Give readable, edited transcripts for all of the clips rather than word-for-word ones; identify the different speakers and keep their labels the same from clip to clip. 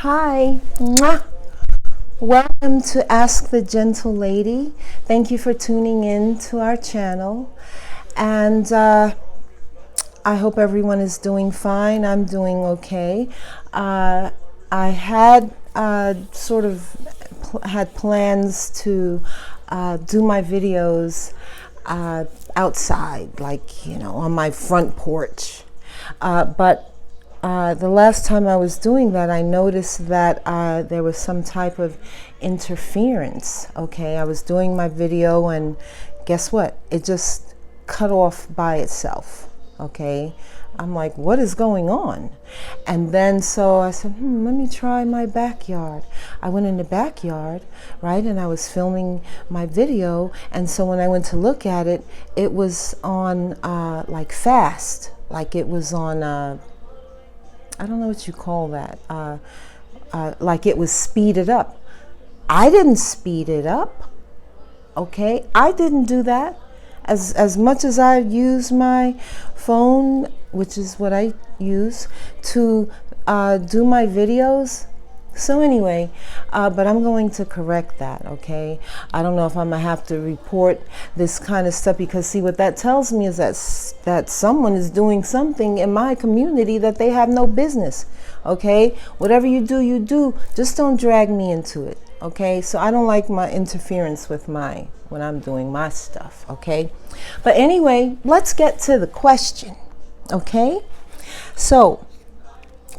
Speaker 1: Hi. Mwah. Welcome to Ask the Gentle Lady. Thank you for tuning in to our channel. And I hope everyone is doing fine. I'm doing okay. I had had plans to do my videos outside, like, on my front porch. But the last time I was doing that, I noticed that there was some type of interference. Okay, I was doing my video and guess what? It just cut off by itself. Okay, I'm like, what is going on? And then so I said, let me try my backyard. I went in the backyard, right, and I was filming my video, and so when I went to look at it, it was on like fast, like it was on I don't know what you call that, like it was speeded up. I didn't speed it up, okay? I didn't do that. As much as I use my phone, which is what I use to do my videos. So anyway, but I'm going to correct that, okay? I don't know if I'm gonna have to report this kind of stuff, because see, what that tells me is that someone is doing something in my community that they have no business, okay? Whatever you do, you do. Just don't drag me into it, okay? So I don't like my interference with when I'm doing my stuff, okay? But anyway, let's get to the question, okay? So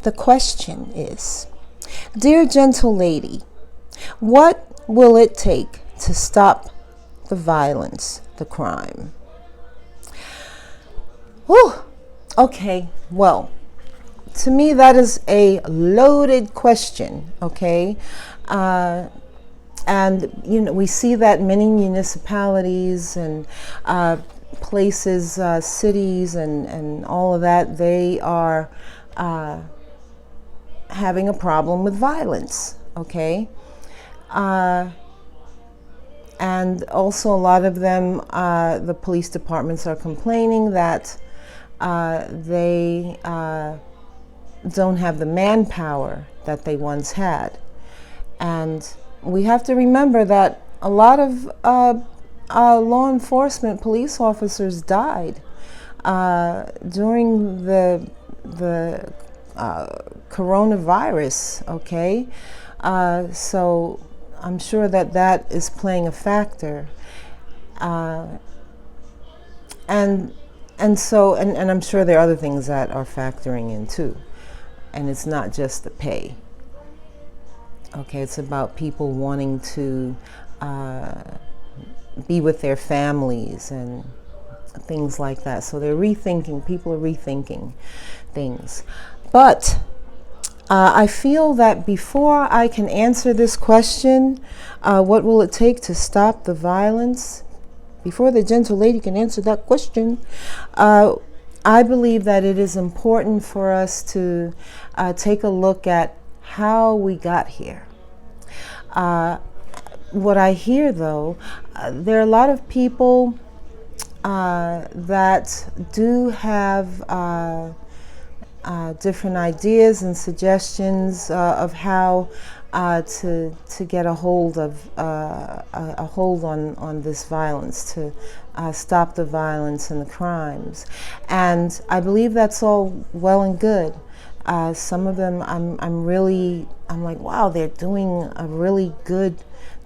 Speaker 1: the question is, dear gentle lady, what will it take to stop the violence, the crime? Whew. Okay, well, to me that is a loaded question, okay? And we see that many municipalities and places, cities and all of that, they are having a problem with violence, okay? And also a lot of them, the police departments are complaining that they don't have the manpower that they once had. And we have to remember that a lot of law enforcement police officers died during the coronavirus, okay? So I'm sure that is playing a factor. And I'm sure there are other things that are factoring in too. And it's not just the pay. Okay, it's about people wanting to be with their families and things like that. So people are rethinking things. But I feel that before I can answer this question, what will it take to stop the violence? Before the gentle lady can answer that question, I believe that it is important for us to take a look at how we got here. What I hear, though, there are a lot of people that do have different ideas and suggestions of how to get a hold on this violence, to stop the violence and the crimes. And I believe that's all well and good. Some of them I'm like, wow, they're doing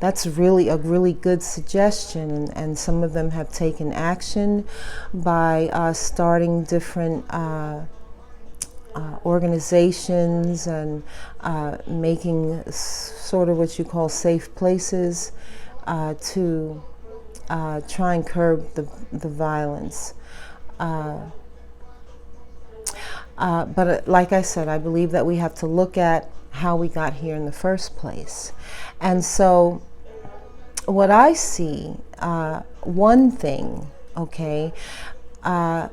Speaker 1: that's really a really good suggestion, and some of them have taken action by starting different organizations and making sort of what you call safe places to try and curb the violence. But like I said, I believe that we have to look at how we got here in the first place. And so what I see, one thing, okay, I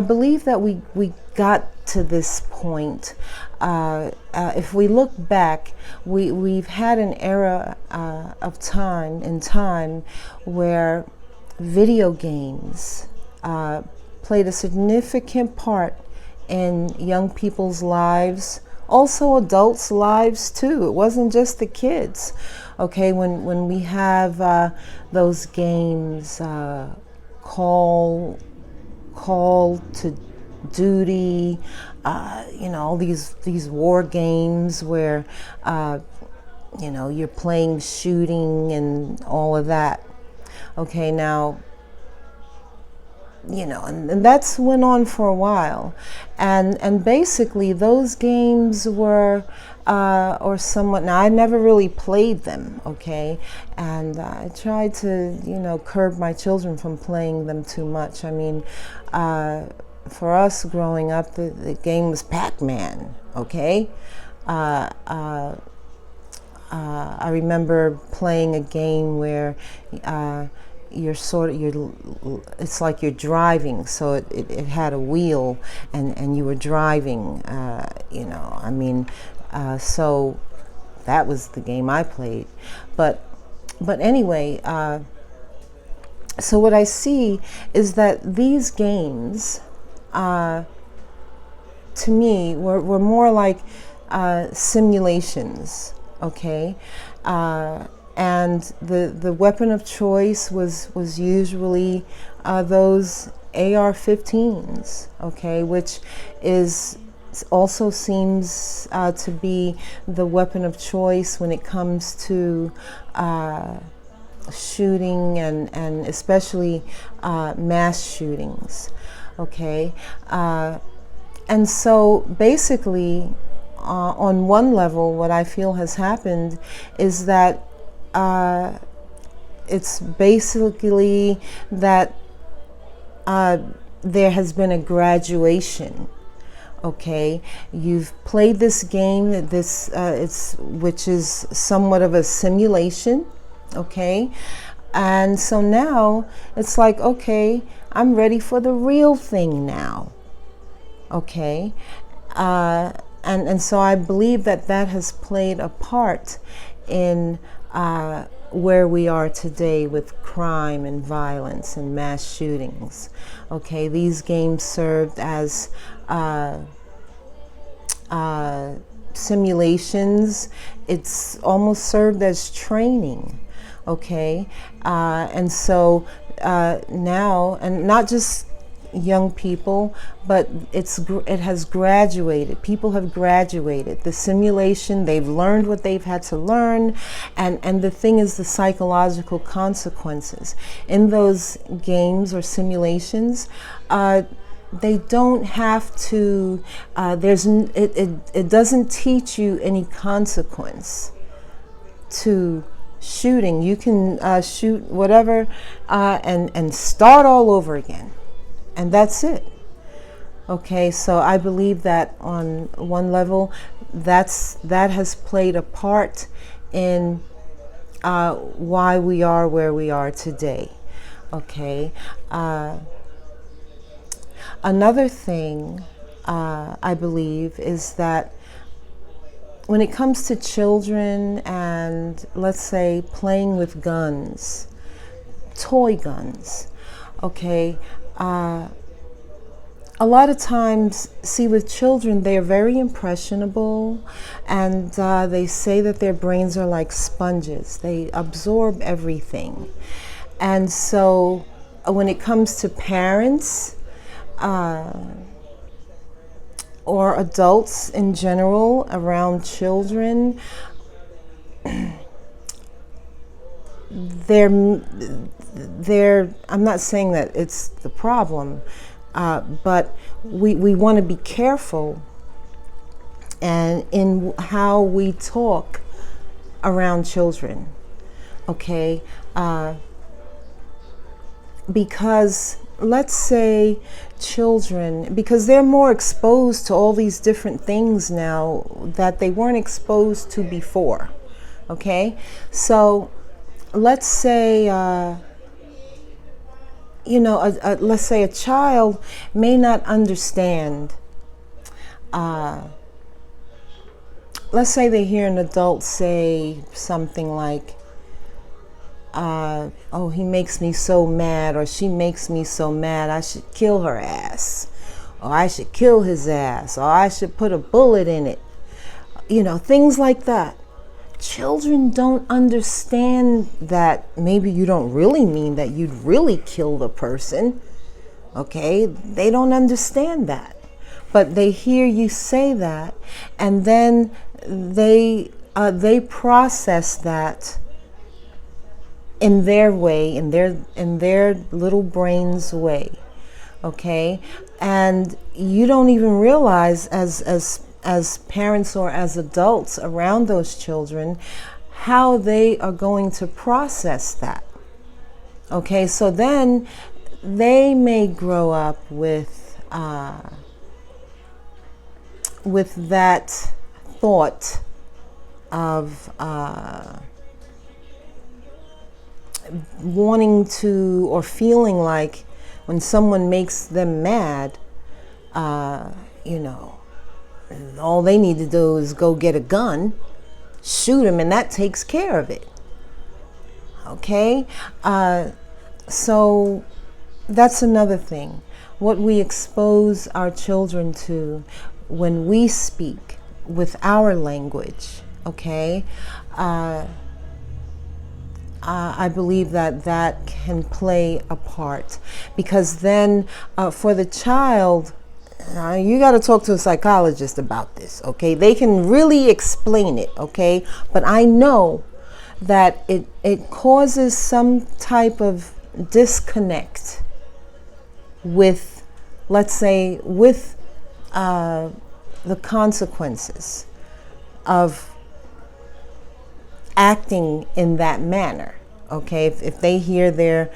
Speaker 1: believe that we got to this point. If we look back, we've had an era of time where video games played a significant part in young people's lives also adults' lives too. It wasn't just the kids. Okay, when we have those games, call to duty, all these war games where you're playing shooting and all of that. Okay, now and that's went on for a while, and basically those games were or somewhat. Now I never really played them, okay, and I tried to curb my children from playing them too much. I mean, for us growing up, the game was Pac-Man, okay. I remember playing a game where it's like you're driving, so it had a wheel, and you were driving, so that was the game I played. But anyway, so what I see is that these games, to me, were more like simulations, okay? And the weapon of choice was usually those AR-15s, okay, which also seems to be the weapon of choice when it comes to shooting and especially mass shootings, okay? And so basically, on one level, what I feel has happened is that it's basically that there has been a graduation. Okay, you've played this game, which is somewhat of a simulation. Okay, and so now it's like, okay, I'm ready for the real thing now. Okay, and so I believe that has played a part in where we are today with crime and violence and mass shootings. Okay, these games served as simulations. It's almost served as training. Okay, and so now, and not just young people, but it has graduated. People have graduated the simulation. They've learned what they've had to learn, and the thing is the psychological consequences in those games or simulations. They don't have to. It doesn't teach you any consequence to shooting. You can shoot whatever and start all over again. And that's it. Okay, so I believe that on one level, that has played a part in why we are where we are today. Okay. Another thing I believe is that when it comes to children and, let's say, playing with guns, toy guns, okay, a lot of times, see, with children, they are very impressionable, and they say that their brains are like sponges. They absorb everything. And so when it comes to parents or adults in general around children, I'm not saying that it's the problem, but we want to be careful and in how we talk around children, okay? Because let's say children, because they're more exposed to all these different things now that they weren't exposed to before, okay? So let's say, let's say a child may not understand. Let's say they hear an adult say something like, oh, he makes me so mad, or she makes me so mad, I should kill her ass, or I should kill his ass, or I should put a bullet in it. things like that. Children don't understand that maybe you don't really mean that you'd really kill the person. Okay, they don't understand that. But they hear you say that, and then they process that in their way, in their little brain's way. Okay, and you don't even realize as parents or as adults around those children how they are going to process that. Okay, so then they may grow up with that thought of wanting to, or feeling like when someone makes them mad, all they need to do is go get a gun, shoot him, and that takes care of it. Okay? So that's another thing. What we expose our children to when we speak with our language, okay? I believe that can play a part, because then for the child, you got to talk to a psychologist about this, okay? They can really explain it, okay? But I know that it causes some type of disconnect with, let's say, with the consequences of acting in that manner. Okay, if they hear their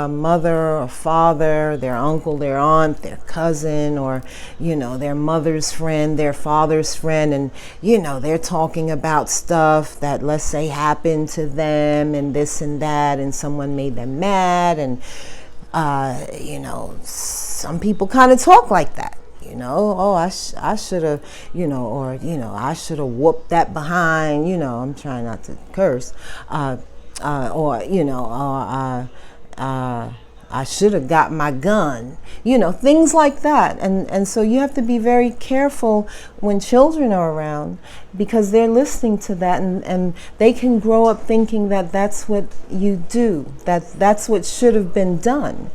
Speaker 1: mother or father, their uncle, their aunt, their cousin, or their mother's friend, their father's friend, and they're talking about stuff that, let's say, happened to them and this and that, and someone made them mad, and some people kind of talk like that. Oh, I should have, or I should have whooped that behind. I'm trying not to curse. I should have got my gun, things like that. And so you have to be very careful when children are around, because they're listening to that, and they can grow up thinking that that's what you do, that's what should have been done.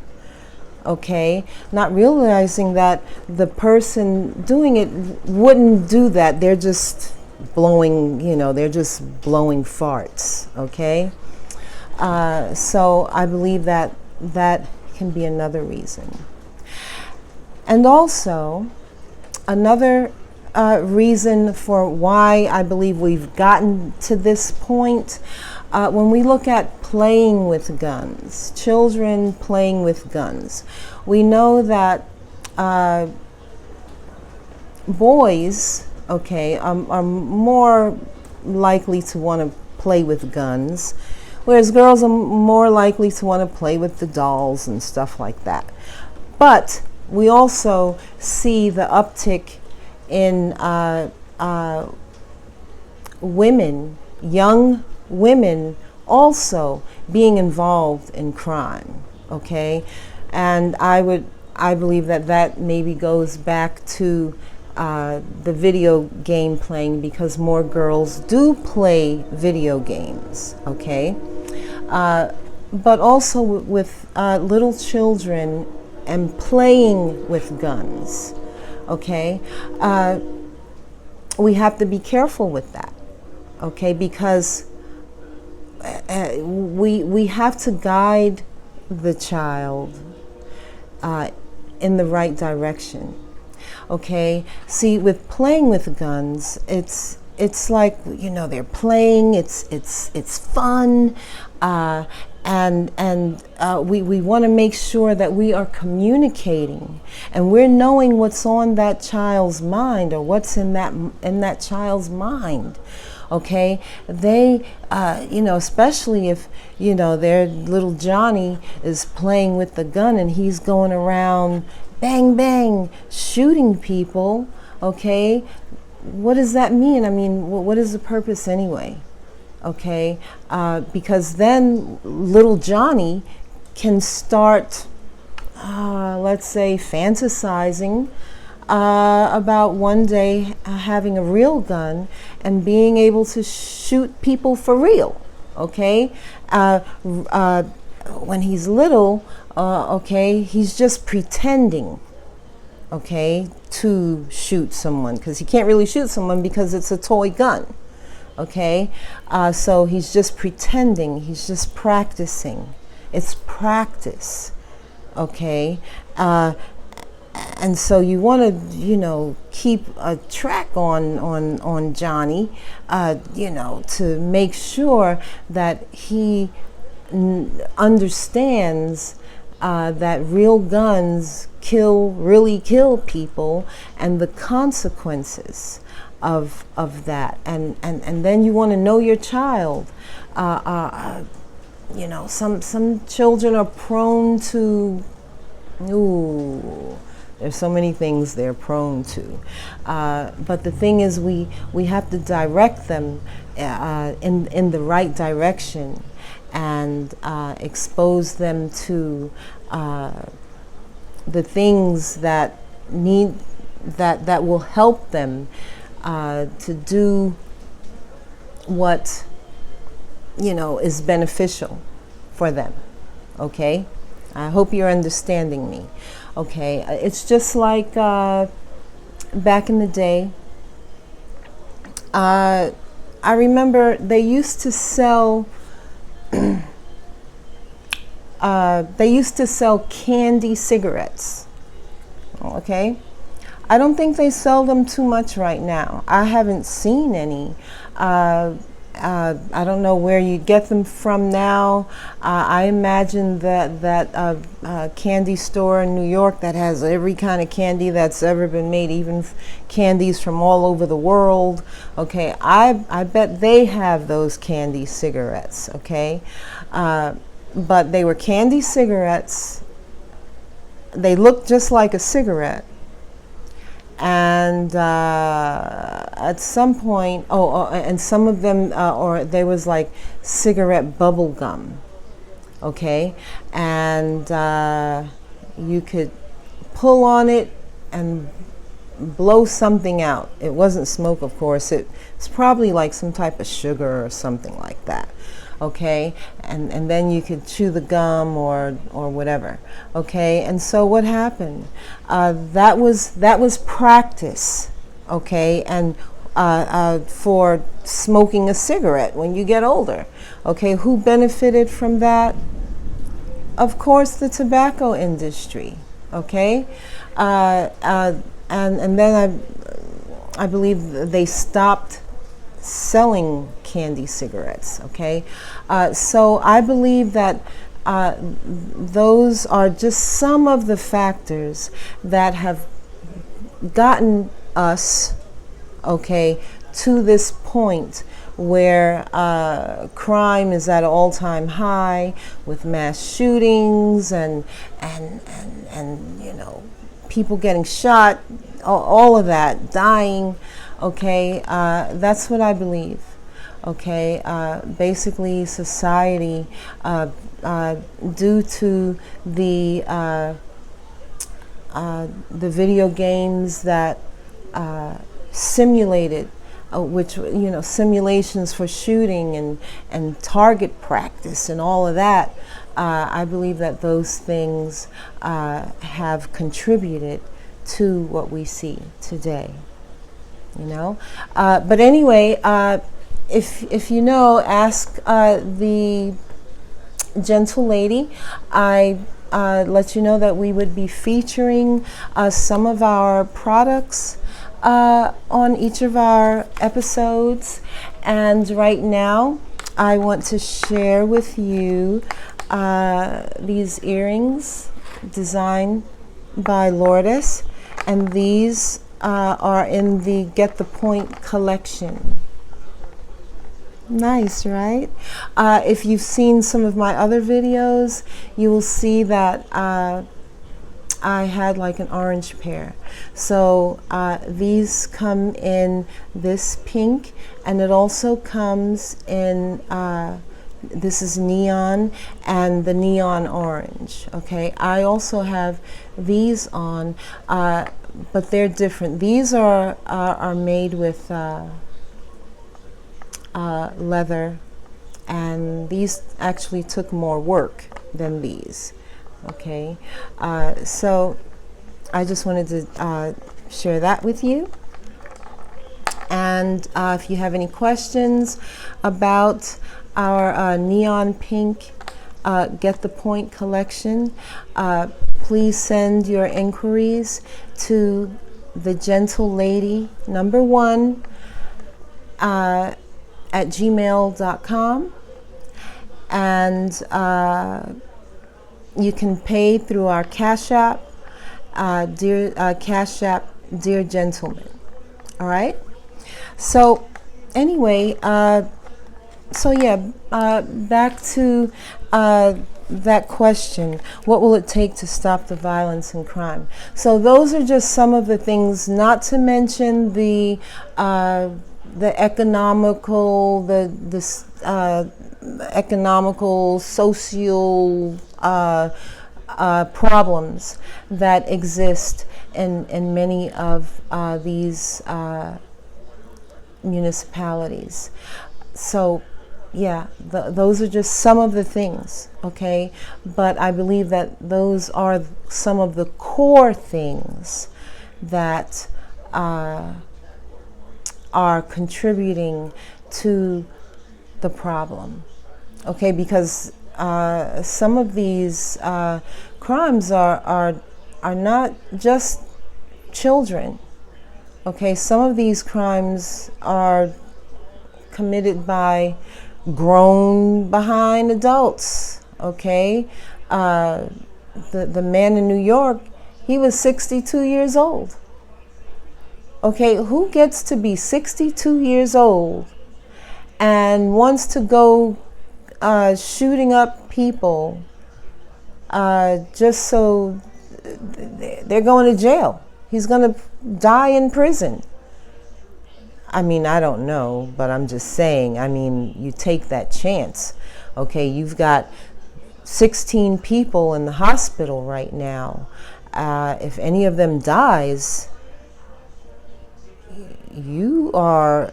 Speaker 1: Okay, not realizing that the person doing it wouldn't do that. They're just blowing, they're just blowing farts. Okay. So I believe that can be another reason. And also, another reason for why I believe we've gotten to this point, when we look at playing with guns, children playing with guns, we know that boys, okay, are more likely to want to play with guns, whereas girls are more likely to want to play with the dolls and stuff like that. But we also see the uptick in women, young women, also being involved in crime. Okay, and I believe that maybe goes back to the video game playing, because more girls do play video games. Okay, but also with little children and playing with guns. Okay, we have to be careful with that. Okay, because we have to guide the child in the right direction. Okay, see, with playing with guns, it's like, they're playing, it's fun, and we want to make sure that we are communicating, and we're knowing what's on that child's mind, or what's in that child's mind. Okay, they, especially if, their little Johnny is playing with the gun and he's going around bang, bang, shooting people. Okay, what does that mean? I mean, what is the purpose anyway? Okay, because then little Johnny can start, let's say, fantasizing about one day having a real gun and being able to shoot people for real. Okay, when he's little, okay, he's just pretending, okay, to shoot someone, because he can't really shoot someone because it's a toy gun. Okay, so he's just pretending, he's just practicing. It's practice. Okay, and so you want to, you know, keep a track on Johnny, you know, to make sure that he understands that real guns really kill people, and the consequences of that. And then you want to know your child. You know, some children are prone to, there's so many things they're prone to. But the thing is, we have to direct them in the right direction, and expose them to the things that will help them to do what, you know, is beneficial for them. Okay, I hope you're understanding me. Okay, it's just like back in the day. I remember they used to sell. They used to sell candy cigarettes. Okay, I don't think they sell them too much right now. I haven't seen any. I don't know where you get them from now. I imagine that candy store in New York that has every kind of candy that's ever been made, even candies from all over the world. Okay, I bet they have those candy cigarettes. Okay, but they were candy cigarettes. They looked just like a cigarette. And at some point, and some of them, or there was like cigarette bubble gum, okay? And you could pull on it and blow something out. It wasn't smoke, of course. It's probably like some type of sugar or something like that. Okay, and then you could chew the gum or whatever. Okay, and so what happened? That was practice. Okay, and for smoking a cigarette when you get older. Okay, who benefited from that? Of course, the tobacco industry. Okay, and then I believe they stopped selling candy cigarettes. Okay, so I believe that those are just some of the factors that have gotten us, okay, to this point where crime is at an all-time high, with mass shootings and you know, people getting shot, all of that, dying. Okay, that's what I believe. Okay, basically society, due to the video games that simulated, which, you know, simulations for shooting and target practice and all of that, I believe that those things have contributed to what we see today. You know, but anyway, if you know, ask the gentle lady. I let you know that we would be featuring some of our products on each of our episodes, and right now I want to share with you these earrings designed by Lourdes, and these are in the Get the Point collection. Nice, right? If you've seen some of my other videos, you will see that I had like an orange pair. So these come in this pink, and it also comes in This is neon and the neon orange. Okay, I also have these on, but they're different. These are made with leather, and these actually took more work than these. Okay, so I just wanted to share that with you. And if you have any questions about our neon pink Get the Point collection, please send your inquiries to the gentle lady #1 at gmail.com, and you can pay through our Cash App, Cash App, Dear Gentleman. All right. So anyway, so yeah, back to that question: what will it take to stop the violence and crime? So those are just some of the things, not to mention the economical, economical, social problems that exist in many of these municipalities. So yeah, those are just some of the things, okay? But I believe that those are some of the core things that are contributing to the problem, okay? Because some of these crimes are not just children. Okay, some of these crimes are committed by grown behind adults. Okay, the man in New York, he was 62 years old. Okay, who gets to be 62 years old and wants to go shooting up people just so they're going to jail? He's going to die in prison. I mean, I don't know, but I'm just saying, I mean, you take that chance. Okay, you've got 16 people in the hospital right now. If any of them dies, you are,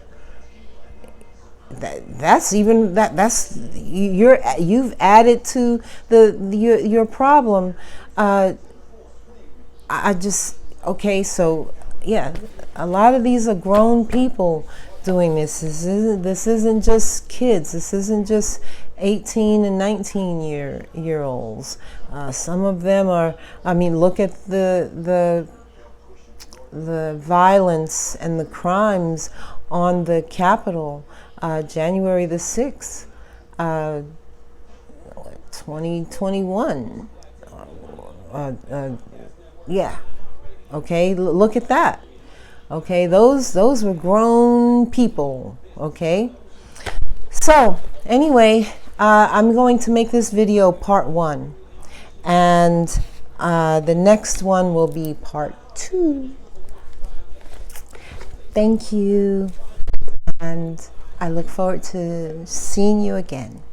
Speaker 1: you've added to your problem. Okay, so yeah, a lot of these are grown people doing this. This isn't just kids. This isn't just 18 and 19 year olds. Some of them are. I mean, look at the violence and the crimes on the Capitol, January the 6th, 2021. Yeah. Okay, look at that. Okay, those were grown people. Okay, so anyway, I'm going to make this video part 1, and the next one will be part 2. Thank you, and I look forward to seeing you again.